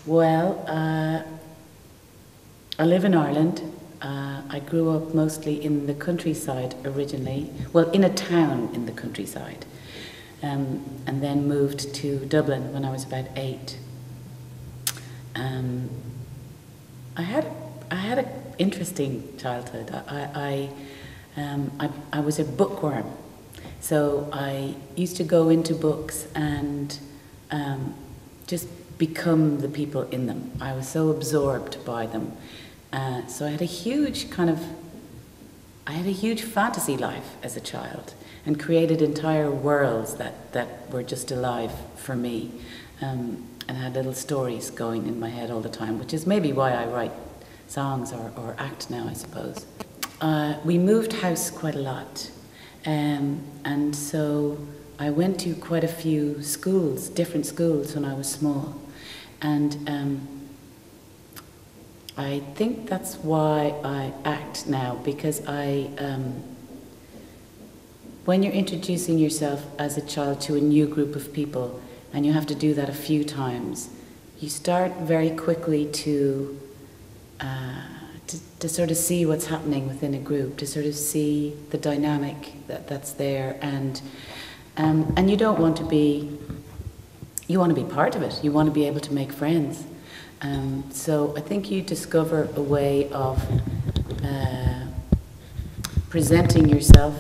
Well, I live in Ireland. I grew up mostly in the countryside originally, well, in a town in the countryside, and then moved to Dublin when I was about 8. I had an interesting childhood. I was a bookworm, so I used to go into books and just become the people in them. I was so absorbed by them. So I had a huge fantasy life as a child, and created entire worlds that were just alive for me, and had little stories going in my head all the time, which is maybe why I write songs or act now, I suppose. We moved house quite a lot, and so I went to quite a few schools, different schools when I was small, and I think that's why I act now, because when you're introducing yourself as a child to a new group of people, and you have to do that a few times, you start very quickly to sort of see what's happening within a group, to sort of see the dynamic that's there, and you don't want to be, you want to be part of it, you want to be able to make friends. So I think you discover a way of presenting yourself,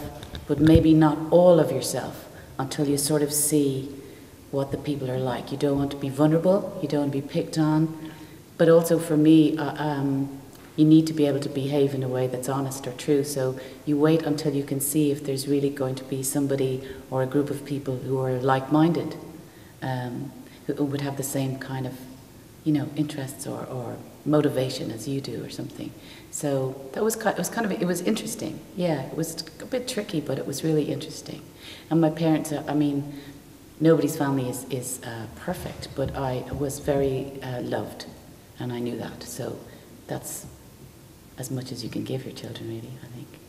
but maybe not all of yourself, until you sort of see what the people are like. You don't want to be vulnerable, you don't want to be picked on, but also for me, you need to be able to behave in a way that's honest or true, so you wait until you can see if there's really going to be somebody or a group of people who are like-minded, who would have the same kind of, you know, interests or motivation as you do or something. So that was it was interesting. Yeah, it was a bit tricky, but it was really interesting. And my parents, I mean, nobody's family is perfect, but I was very loved, and I knew that. So that's as much as you can give your children, really, I think.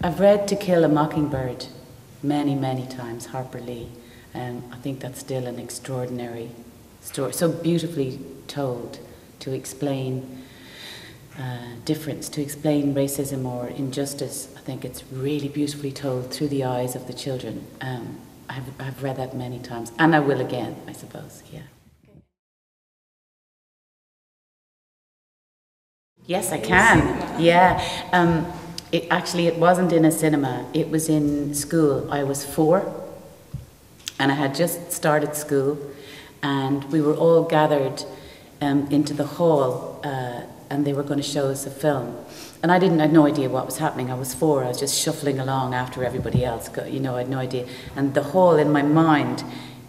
I've read To Kill a Mockingbird many, many times, Harper Lee. I think that's still an extraordinary story, so beautifully told, to explain difference, to explain racism or injustice. I think it's really beautifully told through the eyes of the children. I've read that many times, and I will again, I suppose, yeah. Yes, I can, yeah. It wasn't in a cinema, it was in school. I was 4. And I had just started school, and we were all gathered into the hall, and they were going to show us a film. And I had no idea what was happening. I was 4, I was just shuffling along after everybody else, you know, I had no idea. And the hall in my mind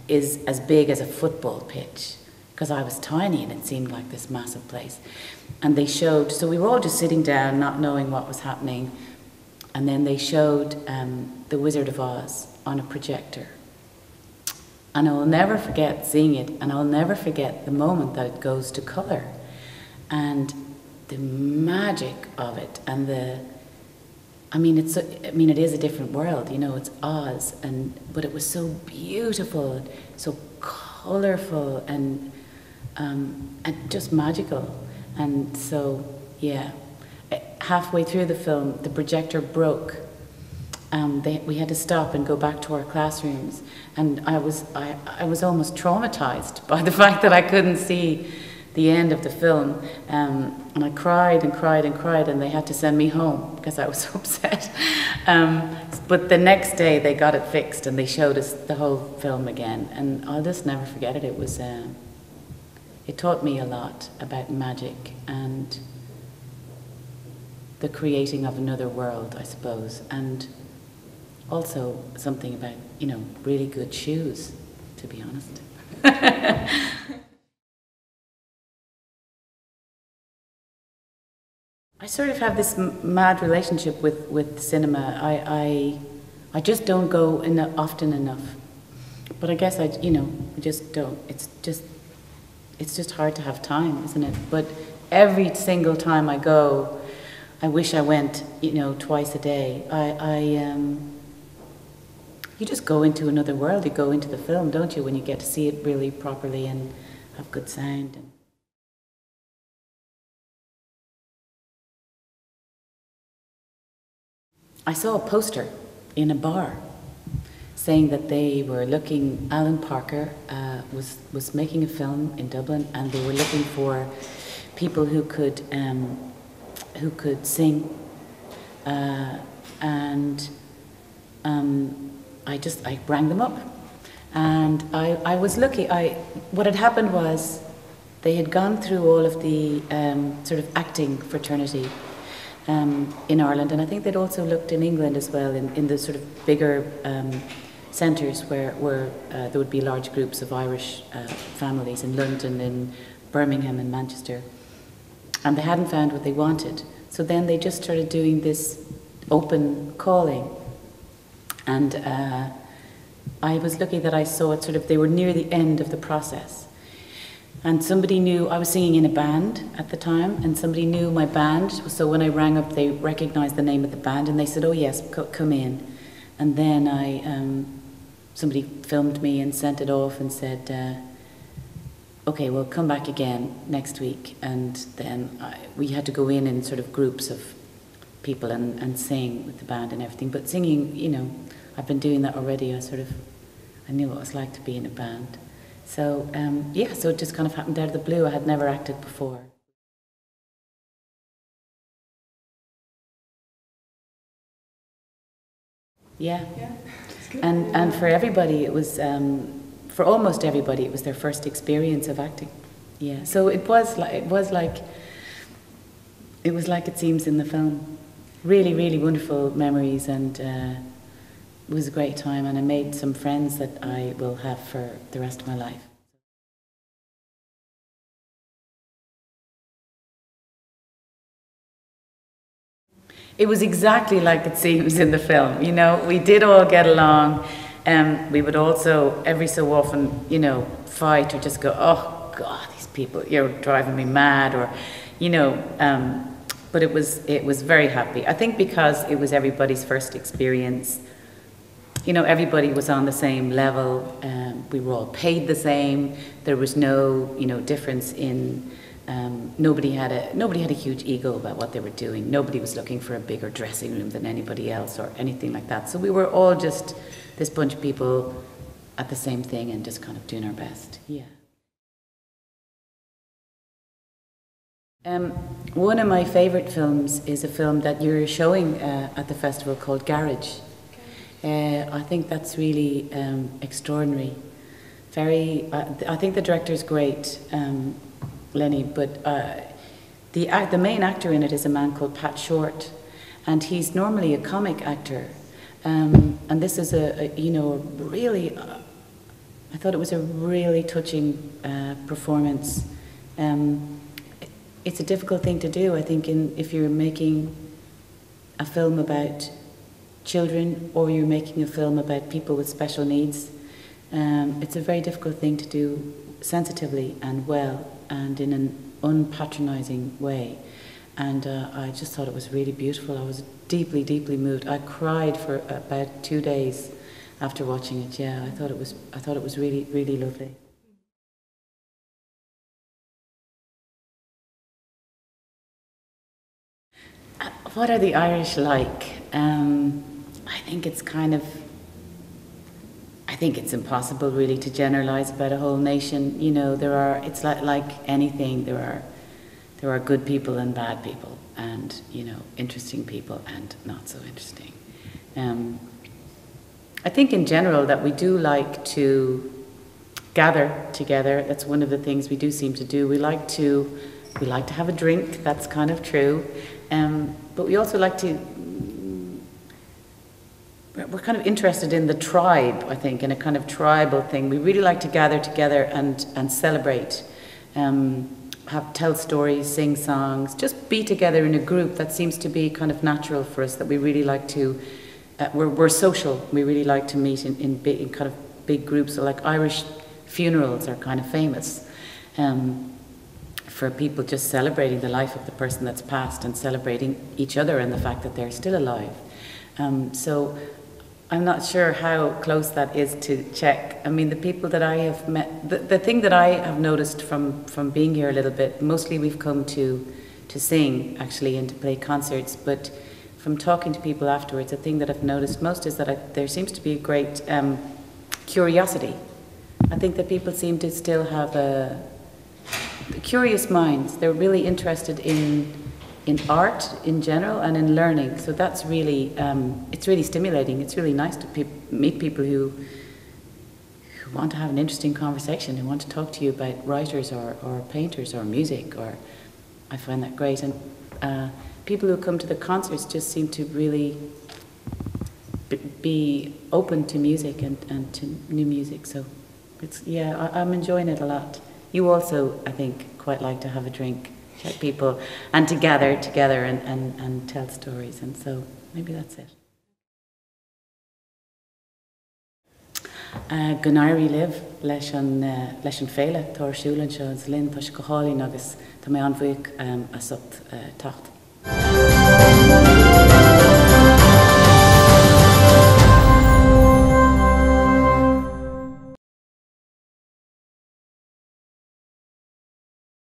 is as big as a football pitch, because I was tiny and it seemed like this massive place. And they showed, so we were all just sitting down, not knowing what was happening, and then they showed The Wizard of Oz on a projector. And I will never forget seeing it, and I'll never forget the moment that it goes to colour, and the magic of it, and it is a different world, you know, it's Oz, but it was so beautiful, so colourful, and just magical. And so, yeah, halfway through the film, the projector broke. We had to stop and go back to our classrooms, and I was almost traumatized by the fact that I couldn't see the end of the film, and I cried and cried and cried, and they had to send me home because I was so upset. But the next day they got it fixed, and they showed us the whole film again, and I'll just never forget it. It was it taught me a lot about magic and the creating of another world, I suppose, and also something about, you know, really good shoes, to be honest. I sort of have this mad relationship with cinema. I just don't go often enough. But I guess I just don't. It's just hard to have time, isn't it? But every single time I go, I wish I went, you know, twice a day. you just go into another world. You go into the film, don't you, when you get to see it really properly and have good sound. I saw a poster in a bar saying that they were looking, Alan Parker was making a film in Dublin, and they were looking for people who could sing, and I rang them up, and I was lucky. What had happened was they had gone through all of the sort of acting fraternity in Ireland, and I think they'd also looked in England as well, in the sort of bigger centres where there would be large groups of Irish families in London, in Birmingham and Manchester, and they hadn't found what they wanted. So then they just started doing this open calling, and I was lucky that I saw it they were near the end of the process. And somebody knew, I was singing in a band at the time, and somebody knew my band, so when I rang up they recognised the name of the band, and they said, oh yes, come in. And then somebody filmed me and sent it off and said, okay, well come back again next week. And then we had to go in sort of groups of people and sing with the band and everything. But singing, you know, I've been doing that already. I knew what it was like to be in a band. So, yeah, so it just kind of happened out of the blue. I had never acted before. Yeah. And for everybody, it was, for almost everybody, it was their first experience of acting. Yeah, so it was like it seems in the film. Really, really wonderful memories, and it was a great time, and I made some friends that I will have for the rest of my life. It was exactly like it seems in the film, you know. We did all get along, and we would also, every so often, you know, fight or just go, oh God, these people, you're driving me mad, or, you know, but it was very happy. I think because it was everybody's first experience. You know, everybody was on the same level. We were all paid the same. There was no, you know, difference in. Nobody had a huge ego about what they were doing. Nobody was looking for a bigger dressing room than anybody else or anything like that. So we were all just this bunch of people at the same thing and just kind of doing our best. Yeah. One of my favourite films is a film that you're showing at the festival called Garage. I think that's really extraordinary. I think the director's great, Lenny, but the main actor in it is a man called Pat Short, and he's normally a comic actor, and this is really, I thought it was a really touching performance. It's a difficult thing to do, I think, if you're making a film about children, or you're making a film about people with special needs. It's a very difficult thing to do sensitively and well, and in an unpatronising way. And I just thought it was really beautiful. I was deeply, deeply moved. I cried for about 2 days after watching it. Yeah, I thought it was really, really lovely. What are the Irish like? I think it's impossible really to generalize about a whole nation. You know, it's like anything, there are good people and bad people, and, you know, interesting people and not so interesting. I think in general that we do like to gather together. That's one of the things we do seem to do. We like to have a drink, that's kind of true. But we also like to, we're kind of interested in the tribe, I think, in a kind of tribal thing. We really like to gather together and celebrate, tell stories, sing songs, just be together in a group. That seems to be kind of natural for us, that we really like to, we're social. We really like to meet in kind of big groups. So like Irish funerals are kind of famous. For people just celebrating the life of the person that's passed and celebrating each other and the fact that they're still alive. So I'm not sure how close that is to check. I mean, the people that I have met, the thing that I have noticed from being here a little bit, mostly we've come to sing, actually, and to play concerts, but from talking to people afterwards, the thing that I've noticed most is that there seems to be a great curiosity. I think that people seem to still have curious minds. They're really interested in art in general and in learning. So that's really, it's really stimulating. It's really nice to meet people who want to have an interesting conversation, who want to talk to you about writers or painters or music. Or I find that great. And people who come to the concerts just seem to really be open to music and to new music. So it's, yeah, I'm enjoying it a lot. You also, I think, quite like to have a drink, chat people, and to gather together and tell stories, and so maybe that's it. Gunari live leis an féile, tar siúlan seo Zlín tá go hálainn agus tá mé an bhuaig a sucht tacht.